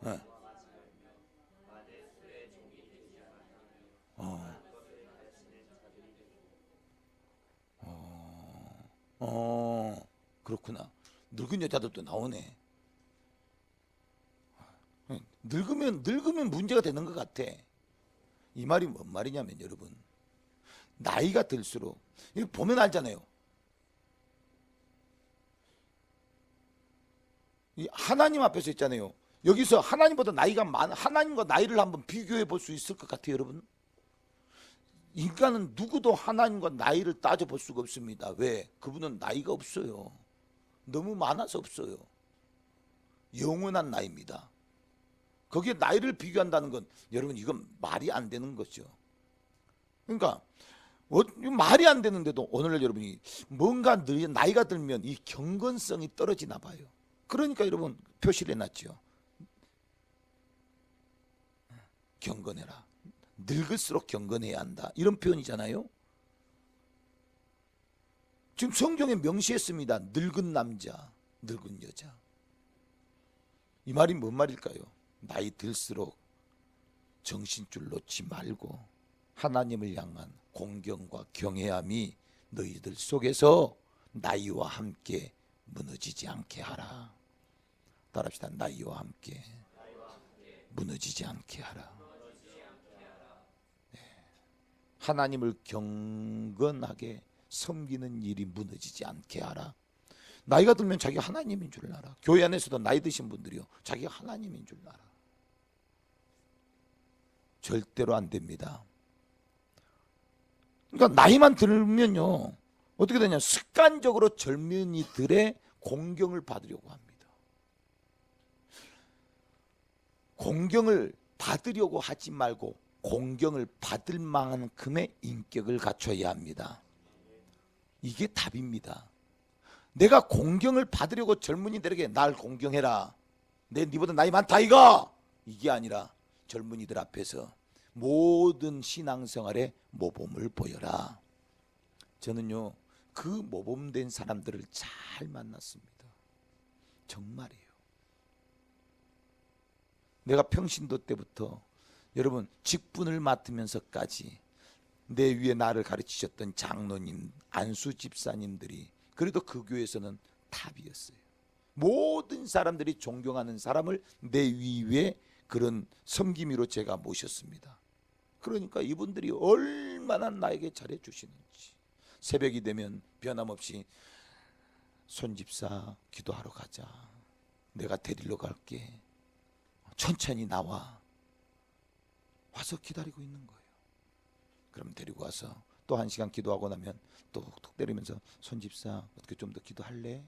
네. 그렇구나. 늙은 여자들도 나오네. 늙으면 문제가 되는 것 같아. 이 말이 뭔 말이냐면 여러분, 나이가 들수록 이거 보면 알잖아요. 이 하나님 앞에서 있잖아요. 여기서 하나님보다 나이가 많은 하나님과 나이를 한번 비교해 볼 수 있을 것 같아요, 여러분. 인간은 누구도 하나님과 나이를 따져볼 수가 없습니다. 왜? 그분은 나이가 없어요. 너무 많아서 없어요. 영원한 나이입니다. 거기에 나이를 비교한다는 건 여러분, 이건 말이 안 되는 거죠. 그러니까 말이 안 되는데도 오늘날 여러분이 뭔가 나이가 들면 이 경건성이 떨어지나 봐요. 그러니까 여러분 표시를 해놨죠. 경건해라. 늙을수록 경건해야 한다. 이런 표현이잖아요. 지금 성경에 명시했습니다. 늙은 남자, 늙은 여자. 이 말이 뭔 말일까요? 나이 들수록 정신줄 놓지 말고 하나님을 향한 공경과 경외함이 너희들 속에서 나이와 함께 무너지지 않게 하라. 따라합시다. 나이와 함께 무너지지 않게 하라. 네. 하나님을 경건하게 섬기는 일이 무너지지 않게 하라. 나이가 들면 자기가 하나님인 줄 알아. 교회 안에서도 나이 드신 분들이요, 자기가 하나님인 줄 알아. 절대로 안 됩니다. 그러니까 나이만 들면요, 어떻게 되냐, 습관적으로 젊은이들의 공경을 받으려고 합니다. 공경을 받으려고 하지 말고 공경을 받을 만큼의 인격을 갖춰야 합니다. 이게 답입니다. 내가 공경을 받으려고 젊은이들에게 날 공경해라, 내 니보다 나이 많다 이거, 이게 아니라 젊은이들 앞에서 모든 신앙생활의 모범을 보여라. 저는요 그 모범된 사람들을 잘 만났습니다. 정말이에요. 내가 평신도 때부터 여러분 직분을 맡으면서까지 내 위에 나를 가르치셨던 장로님, 안수 집사님들이 그래도 그 교회에서는 탑이었어요. 모든 사람들이 존경하는 사람을 내 위에 그런 섬김이로 제가 모셨습니다. 그러니까 이분들이 얼마나 나에게 잘해 주시는지, 새벽이 되면 변함없이 손 집사 기도하러 가자, 내가 데리러 갈게, 천천히 나와, 와서 기다리고 있는 거예요. 그럼 데리고 와서 또 1시간 기도하고 나면 또 톡 때리면서 손 집사 어떻게 좀 더 기도할래?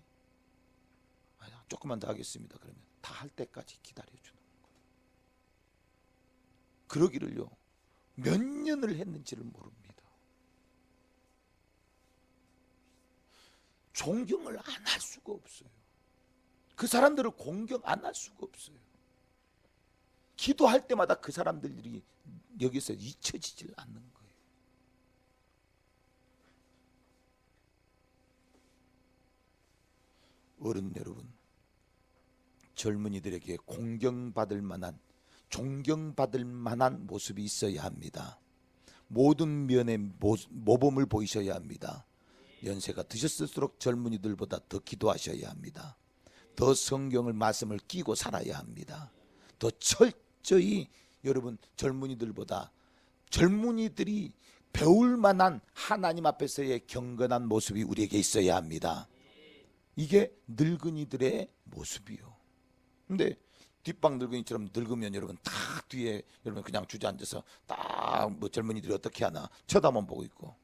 조금만 더 하겠습니다. 그러면 다 할 때까지 기다려주는 거예요. 그러기를요 몇 년을 했는지를 모릅니다. 존경을 안 할 수가 없어요. 그 사람들을 공경 안 할 수가 없어요. 기도할 때마다 그 사람들이 여기서 잊혀지질 않는 거예요. 어른 여러분, 젊은이들에게 공경받을 만한, 존경받을 만한 모습이 있어야 합니다. 모든 면에 모범을 보이셔야 합니다. 연세가 드셨을수록 젊은이들보다 더 기도하셔야 합니다. 더 성경을 말씀을 끼고 살아야 합니다. 더 철저히 여러분 젊은이들보다, 젊은이들이 배울 만한 하나님 앞에서의 경건한 모습이 우리에게 있어야 합니다. 이게 늙은이들의 모습이요. 근데 뒷방 늙은이처럼 늙으면 여러분 딱 뒤에 여러분 그냥 주저앉아서 딱 뭐 젊은이들이 어떻게 하나 쳐다만 보고 있고.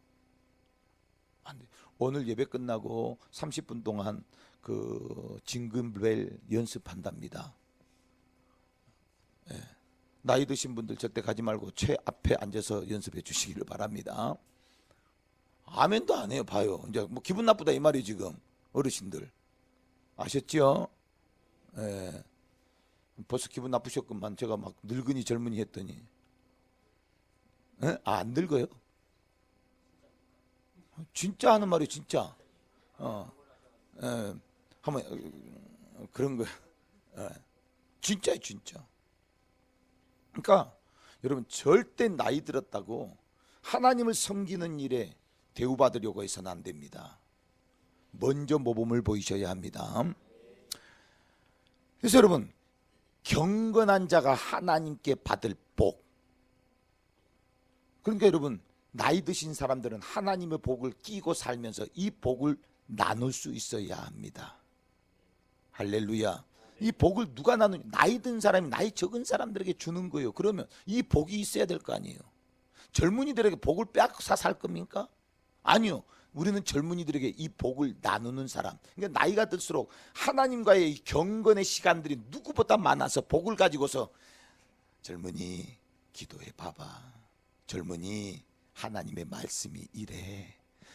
안 돼. 오늘 예배 끝나고 30분 동안 그 징금벨 연습한답니다. 예. 나이 드신 분들 절대 가지 말고 최 앞에 앉아서 연습해 주시기를 바랍니다. 아멘도 안 해요. 봐요. 이제 뭐 기분 나쁘다 이 말이 지금. 어르신들 아셨죠? 예. 벌써 기분 나쁘셨구만. 제가 막 늙은이 젊은이 했더니. 예? 안 늙어요? 진짜 하는 말이 진짜. 예. 한번 그런 거. 예. 진짜요, 진짜. 그러니까 여러분 절대 나이 들었다고 하나님을 섬기는 일에 대우받으려고 해서는 안 됩니다. 먼저 모범을 보이셔야 합니다. 그래서 여러분 경건한 자가 하나님께 받을 복. 그러니까 여러분 나이 드신 사람들은 하나님의 복을 끼고 살면서 이 복을 나눌 수 있어야 합니다. 할렐루야. 이 복을 누가 나누냐? 나이 든 사람이 나이 적은 사람들에게 주는 거예요. 그러면 이 복이 있어야 될 거 아니에요. 젊은이들에게 복을 빼앗아 살 겁니까? 아니요. 우리는 젊은이들에게 이 복을 나누는 사람. 그러니까 나이가 들수록 하나님과의 이 경건의 시간들이 누구보다 많아서 복을 가지고서 젊은이 기도해 봐봐. 젊은이 하나님의 말씀이 이래.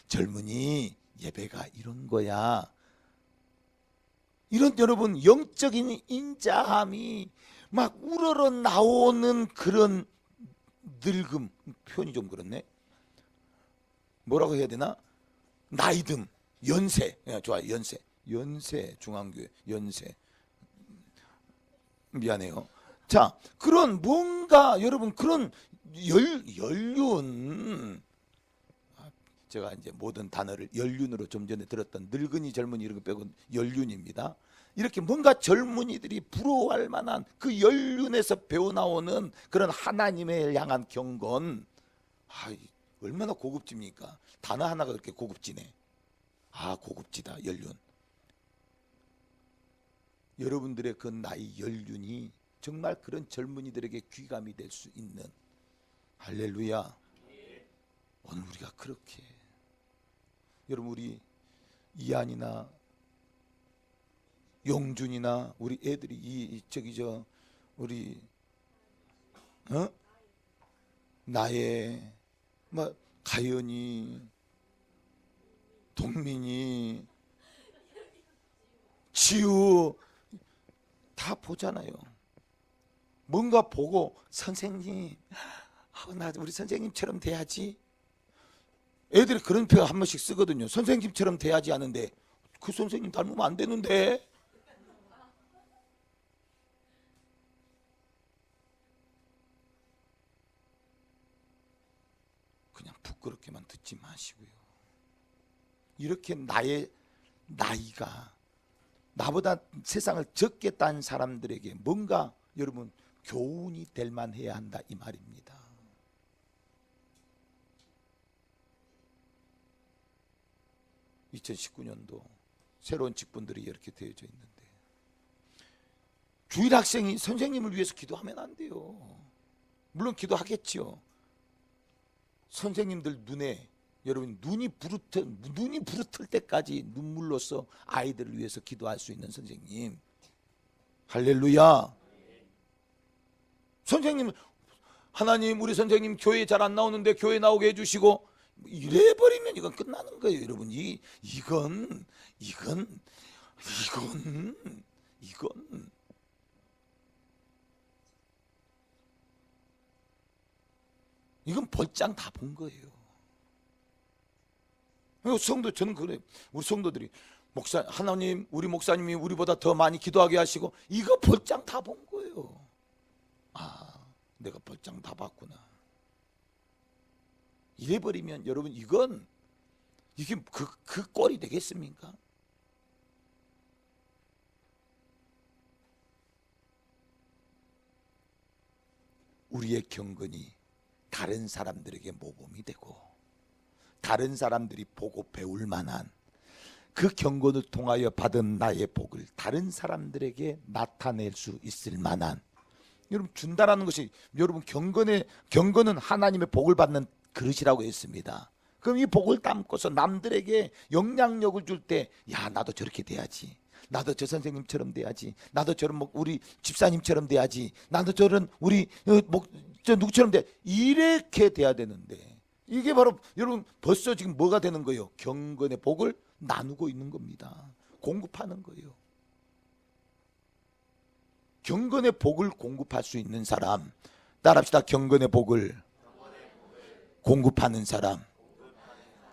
젊은이 예배가 이런 거야. 이런 여러분 영적인 인자함이 막 우러러 나오는 그런 늙음. 표현이 좀 그렇네. 뭐라고 해야 되나? 나이듦, 연세. 좋아요. 연세 중앙교회 연세. 미안해요. 자, 그런 뭔가 여러분 그런 연륜. 제가 이제 모든 단어를 연륜으로 좀 전에 들었던 늙은이 젊은이 이런 거 빼고 연륜입니다. 이렇게 뭔가 젊은이들이 부러워할 만한 그 연륜에서 배워나오는 그런 하나님을 향한 경건. 얼마나 고급집니까? 단어 하나가 그렇게 고급지네. 고급지다. 연륜. 여러분들의 그 나이 연륜이 정말 그런 젊은이들에게 귀감이 될 수 있는. 할렐루야. 오늘 우리가 그렇게 여러분 우리 이한이나 용준이나 우리 애들이 우리 나의 가연이, 동민이, 치유 다 보잖아요. 뭔가 보고 선생님, 나 우리 선생님처럼 돼야지. 애들이 그런 표현 한 번씩 쓰거든요. 선생님처럼 돼야지 하는데 그 선생님 닮으면 안 되는데. 그냥 부끄럽게만 듣지 마시고요. 이렇게 나의 나이가 나보다 세상을 적게 딴 사람들에게 뭔가 여러분 교훈이 될 만해야 한다 이 말입니다. (2019년도) 새로운 직분들이 이렇게 되어져 있는데 주일 학생이 선생님을 위해서 기도하면 안 돼요. 물론 기도하겠지요. 선생님들 눈에 여러분 눈이 부르틀 때까지 눈물로써 아이들을 위해서 기도할 수 있는 선생님, 할렐루야. 선생님, 하나님 우리 선생님 교회 잘 안 나오는데 교회 나오게 해주시고, 이래버리면 이건 끝나는 거예요 여러분. 이건 벌장 다 본 거예요. 성도, 저는 그래요. 우리 성도들이 하나님 우리 목사님이 우리보다 더 많이 기도하게 하시고, 이거 벌장 다 본 거예요. 아, 내가 벌장 다 봤구나. 이래버리면 여러분 이게 그 꼴이 되겠습니까? 우리의 경건이 다른 사람들에게 모범이 되고 다른 사람들이 보고 배울 만한 그 경건을 통하여 받은 나의 복을 다른 사람들에게 나타낼 수 있을 만한, 여러분 준다라는 것이, 여러분 경건은 하나님의 복을 받는 그릇이라고 했습니다. 그럼 이 복을 담고서 남들에게 영향력을 줄 때, 야 나도 저렇게 돼야지, 나도 저 선생님처럼 돼야지, 나도 저런 우리 집사님처럼 돼야지, 나도 저런 우리 저 누구처럼 돼, 이렇게 돼야 되는데, 이게 바로 여러분 벌써 지금 뭐가 되는 거예요? 경건의 복을 나누고 있는 겁니다. 공급하는 거예요. 경건의 복을 공급할 수 있는 사람, 따라합시다. 경건의 복을 공급하는 사람.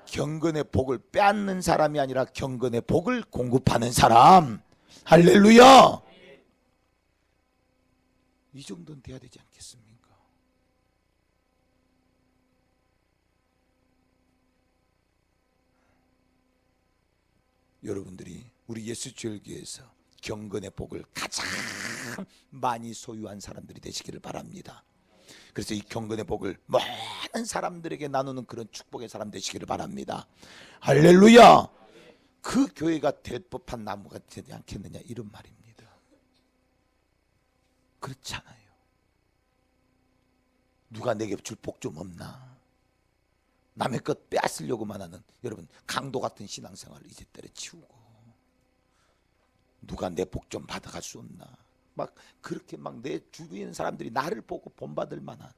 경건의 복을 빼앗는 사람이 아니라 경건의 복을 공급하는 사람. 할렐루야. 이 정도는 돼야 되지 않겠습니까? 여러분들이 우리 예수주일교회에서 경건의 복을 가장 많이 소유한 사람들이 되시기를 바랍니다. 그래서 이 경건의 복을 많은 사람들에게 나누는 그런 축복의 사람 되시기를 바랍니다. 할렐루야. 그 교회가 될 법한 나무가 되지 않겠느냐, 이런 말입니다. 그렇잖아요. 누가 내게 줄 복 좀 없나? 남의 것 빼앗으려고만 하는 여러분 강도 같은 신앙생활을 이제 때려치우고, 누가 내 복 좀 받아갈 수 없나, 막 그렇게 막 내 주위에 사람들이 나를 보고 본받을 만한,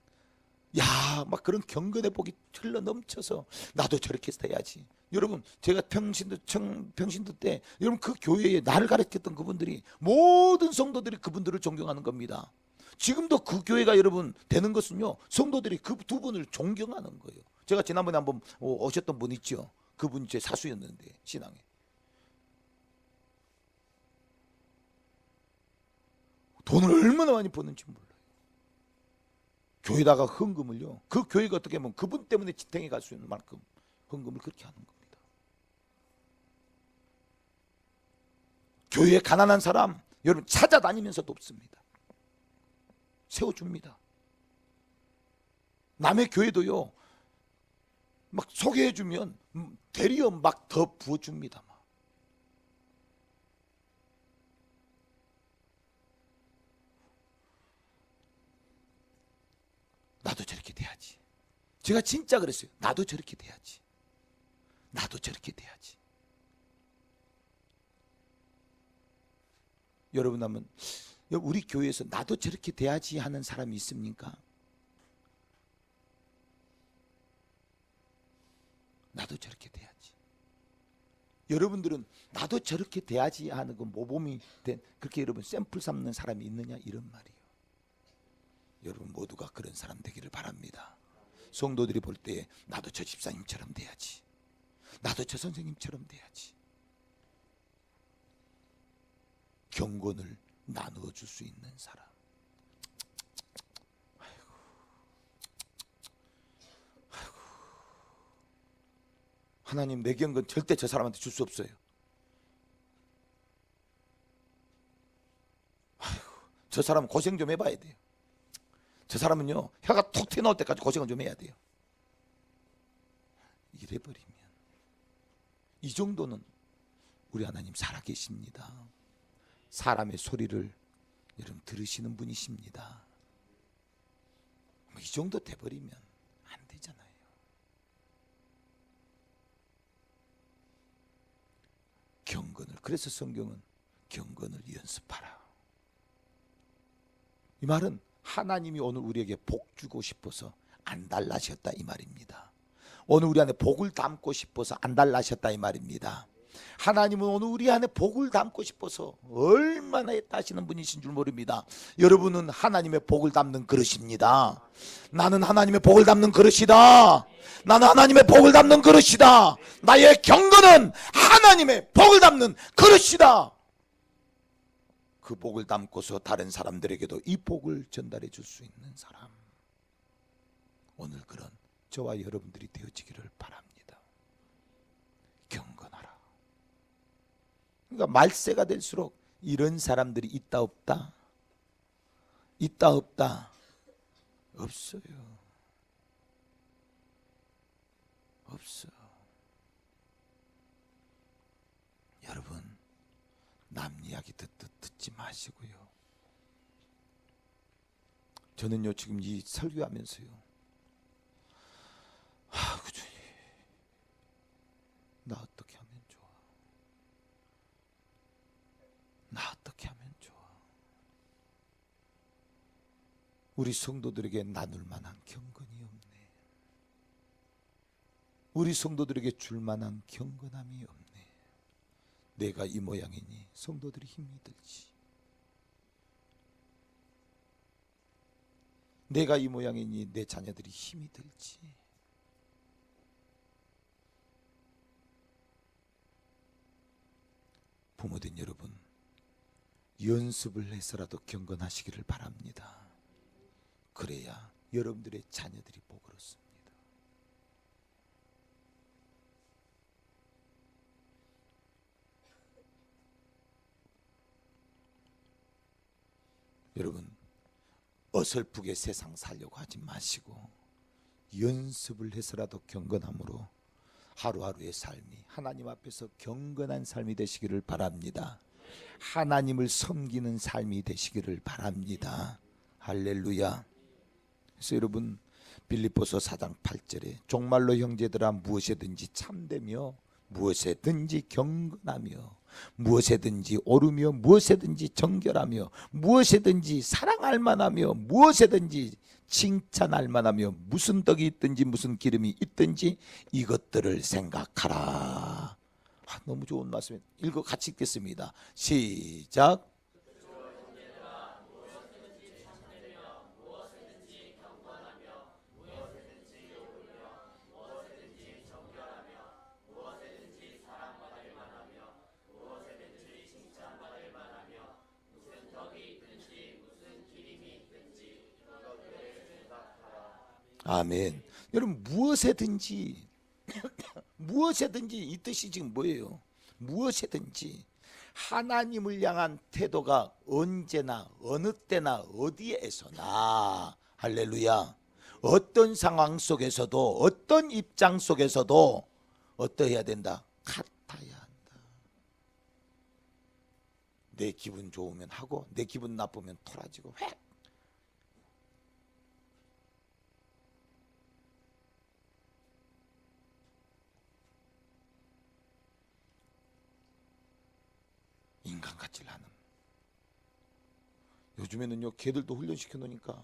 야, 막 그런 경건의 복이 흘러 넘쳐서 나도 저렇게 돼야지. 여러분 제가 평신도 때 여러분 그 교회에 나를 가르쳤던 그분들이, 모든 성도들이 그분들을 존경하는 겁니다. 지금도 그 교회가 여러분 되는 것은요, 성도들이 그 두 분을 존경하는 거예요. 제가 지난번에 한번 오셨던 분 있죠. 그분이 제 사수였는데, 신앙에 돈을 얼마나 많이 버는지 몰라요. 교회다가 헌금을요, 그 교회가 어떻게 보면 그분 때문에 지탱해 갈 수 있는 만큼 헌금을 그렇게 하는 겁니다. 교회에 가난한 사람 여러분 찾아다니면서 돕습니다. 세워줍니다. 남의 교회도요, 막 소개해주면 대리어 막 더 부어줍니다. 나도 저렇게 돼야지. 제가 진짜 그랬어요. 나도 저렇게 돼야지. 나도 저렇게 돼야지. 여러분 하면 우리 교회에서 나도 저렇게 돼야지 하는 사람이 있습니까? 나도 저렇게 돼야지. 여러분들은 나도 저렇게 돼야지 하는 그 모범이 된 그렇게 여러분 샘플 삼는 사람이 있느냐 이런 말이에요. 여러분 모두가 그런 사람 되기를 바랍니다. 성도들이 볼 때 나도 저 집사님처럼 돼야지, 나도 저 선생님처럼 돼야지. 경건을 나누어 줄 수 있는 사람. 아이고. 하나님 내 경건 절대 저 사람한테 줄 수 없어요. 아이고, 저 사람은 고생 좀 해봐야 돼요. 저 사람은요 혀가 툭 튀어나올 때까지 고생을 좀 해야 돼요. 이래버리면 이 정도는 우리 하나님 살아계십니다. 사람의 소리를 여러분 들으시는 분이십니다. 이 정도 돼버리면 안 되잖아요. 경건을, 그래서 성경은 경건을 연습하라. 이 말은 하나님이 오늘 우리에게 복 주고 싶어서 안 달라셨다 이 말입니다. 오늘 우리 안에 복을 담고 싶어서 안 달라셨다 이 말입니다. 하나님은 오늘 우리 안에 복을 담고 싶어서 얼마나 애따시는 분이신 줄 모릅니다. 여러분은 하나님의 복을 담는 그릇입니다. 나는 하나님의 복을 담는 그릇이다. 나는 하나님의 복을 담는 그릇이다. 나의 경건은 하나님의 복을 담는 그릇이다. 그 복을 담고서 다른 사람들에게도 이 복을 전달해 줄 수 있는 사람, 오늘 그런 저와 여러분들이 되어지기를 바랍니다. 경건하라. 그러니까 말세가 될수록 이런 사람들이 있다 없다? 있다 없다? 없어요. 없어. 여러분 남 이야기 듣지 마시고요. 저는요 지금 이 설교하면서요, 주님 나 어떻게 하면 좋아? 나 어떻게 하면 좋아? 우리 성도들에게 나눌 만한 경건이 없네. 우리 성도들에게 줄 만한 경건함이 없네. 내가 이 모양이니 성도들이 힘이 들지. 내가 이 모양이니 내 자녀들이 힘이 들지. 부모된 여러분, 연습을 해서라도 경건하시기를 바랍니다. 그래야 여러분들의 자녀들이 복을 얻습니다. 여러분 어설프게 세상 살려고 하지 마시고 연습을 해서라도 경건함으로 하루하루의 삶이 하나님 앞에서 경건한 삶이 되시기를 바랍니다. 하나님을 섬기는 삶이 되시기를 바랍니다. 할렐루야. 그래서 여러분 빌립보서 4장 8절에 종말로 형제들아 무엇이든지 참되며 무엇에든지 경건하며 무엇에든지 옳으며 무엇에든지 정결하며 무엇에든지 사랑할 만하며 무엇에든지 칭찬할 만하며 무슨 떡이 있든지 무슨 기름이 있든지 이것들을 생각하라. 너무 좋은 말씀. 읽어 같이 읽겠습니다. 시작. 아멘. 여러분 무엇에든지 무엇에든지 이 뜻이 지금 뭐예요? 무엇에든지 하나님을 향한 태도가 언제나 어느 때나 어디에서나 할렐루야, 어떤 상황 속에서도 어떤 입장 속에서도 어떠해야 된다? 같아야 한다. 내 기분 좋으면 하고 내 기분 나쁘면 토라지고 획. 인간같지를 않음. 요즘에는요 개들도 훈련시켜 놓으니까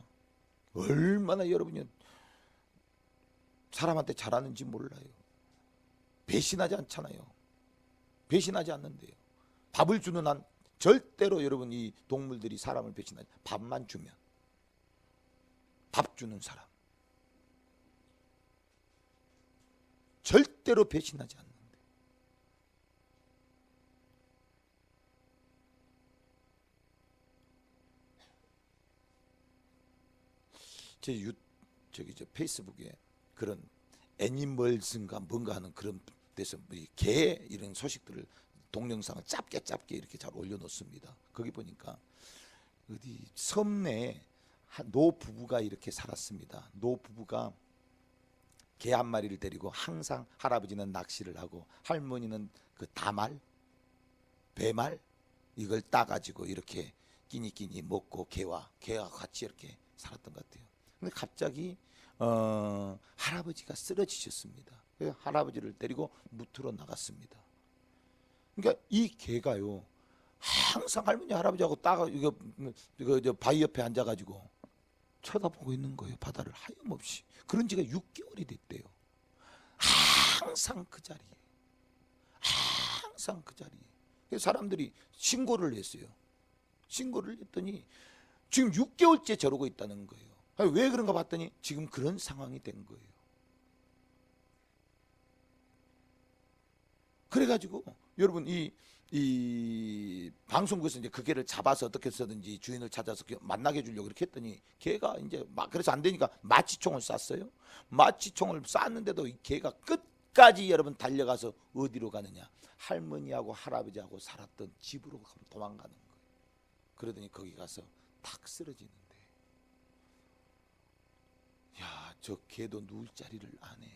얼마나 여러분이 사람한테 잘하는지 몰라요. 배신하지 않잖아요. 배신하지 않는데요. 밥을 주는 한 절대로 여러분 이 동물들이 사람을 배신하지. 밥만 주면, 밥 주는 사람 절대로 배신하지 않는데. 제 페이스북에 그런 애니멀슨가 뭔가 하는 그런 데서 개 이런 소식들을 동영상을 짧게 이렇게 잘 올려놓습니다. 거기 보니까 어디 섬 내에 노 부부가 이렇게 살았습니다. 노 부부가 개 한 마리를 데리고 항상 할아버지는 낚시를 하고 할머니는 그 다말, 배말 이걸 따가지고 이렇게 끼니끼니 먹고 개와 같이 이렇게 살았던 것 같아요. 근데 갑자기 할아버지가 쓰러지셨습니다. 그래서 할아버지를 데리고 무트로 나갔습니다. 그러니까 이 개가요 항상 할머니 할아버지하고 따가 이거 저 바위 옆에 앉아가지고 쳐다보고 있는 거예요. 바다를 하염없이. 그런 지가 6개월이 됐대요. 항상 그 자리에. 항상 그 자리에. 그래서 사람들이 신고를 했어요. 신고를 했더니 지금 6개월째 저러고 있다는 거예요. 왜 그런가 봤더니 지금 그런 상황이 된 거예요. 그래가지고 여러분 이 방송국에서 이제 그 개를 잡아서 어떻게 해서든지 주인을 찾아서 만나게 해주려고 그렇게 했더니 개가 이제 막 그래서 안 되니까 마취총을 쐈어요. 마취총을 쐈는데도 이 개가 끝까지 여러분 달려가서 어디로 가느냐? 할머니하고 할아버지하고 살았던 집으로 도망가는 거예요. 그러더니 거기 가서 탁 쓰러지는데, 야, 저 개도 누울 자리를 안 해.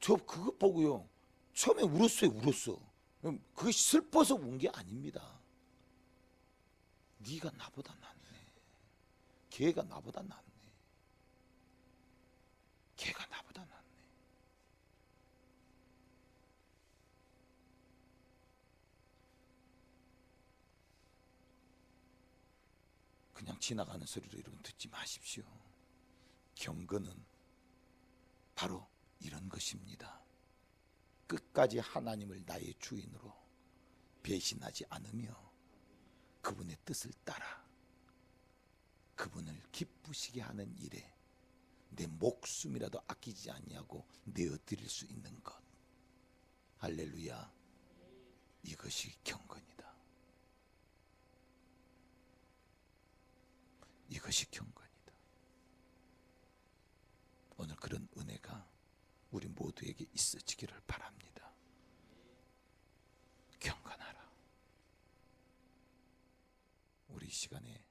저 그거 보고요 처음에 울었어요. 그게 슬퍼서 운 게 아닙니다. 네가 나보다 낫네. 걔가 나보다 낫네. 걔가 나보다 낫네. 그냥 지나가는 소리로 여러분 듣지 마십시오. 경건은 바로 이런 것입니다. 끝까지 하나님을 나의 주인으로 배신하지 않으며 그분의 뜻을 따라 그분을 기쁘시게 하는 일에 내 목숨이라도 아끼지 아니하고 내어드릴 수 있는 것. 할렐루야. 이것이 경건이다. 이것이 경건이다. 오늘 그런 은혜가 우리 모두에게 있어지기를 바랍니다. 경건하라. 우리 이 시간에